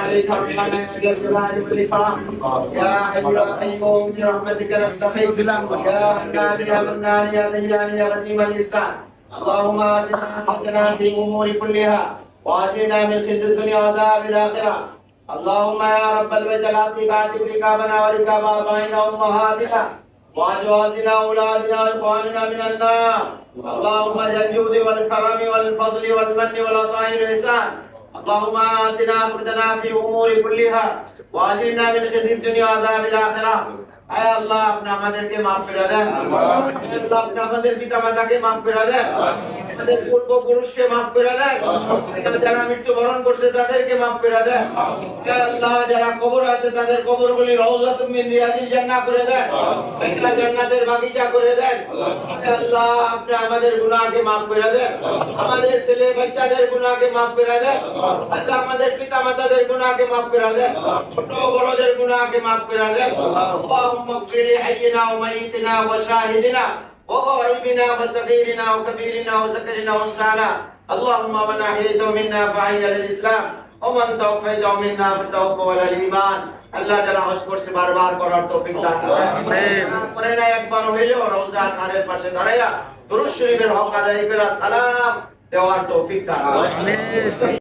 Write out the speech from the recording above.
عليك ربنا يا جلال والإكرام يا حي يا قيوم برحمتك نستغيث يا حنان يا منان يا ديان يا قديم الإحسان اللهم آسنا حقنا في الأمور كلها وأجرنا من خزي الدنيا وعذاب الآخرة اللهم يا رب البيت العتيق عاتق ركابنا وركاب آبائنا وأمهاتنا وأزواجنا وأولادنا وإخواننا من النار اللهم اجعل الجود والكرم والفضل والمن والعطاء والإحسان اللهم آسنا عقدنا في أمور كلها وأجرنا من خزي الدنيا وعذاب الآخرة اے اللہ اپنا আমাদেরকে maaf করে দেন আল্লাহ আপনি আমাদের পিতামাতাকে maaf করে দেন আমাদের পূর্বপুরুষকে maaf করে দেন যারা মৃত্যুবরণ করছে তাদেরকে maaf করে দেন হে আল্লাহ যারা কবর আছে তাদের কবরগুলি রওজাতুম মিন রিয়াজিল জান্নাহ করে দেন আল্লাহ জান্নাতের বাগিচা করে দেন হে আল্লাহ আপনি আমাদের গুনাহকে maaf করে দেন আমাদের ছেলে বাচ্চাদের গুনাহকে maaf করে দেন আল্লাহ আমাদের পিতামাতাদের গুনাহকে maaf করে দেন ছোট বড়দের গুনাহকে maaf করে দেন আল্লাহ اغفر لحينا وميتنا وشاهدنا وغائبنا وصغيرنا وكبيرنا وذكرنا وانثانا اللهم من احييته منا فاحيه للاسلام ومن توفيته منا فتوفه على الايمان আল্লাহ যারা হজ করছে বারবার করার তৌফিক দান করেন না একবার হইলেও রওজা খানের পাশে দাঁড়ায়া দুরূদ শরীফের হক আদায় করে সালাম দেওয়ার তৌফিক দান করেন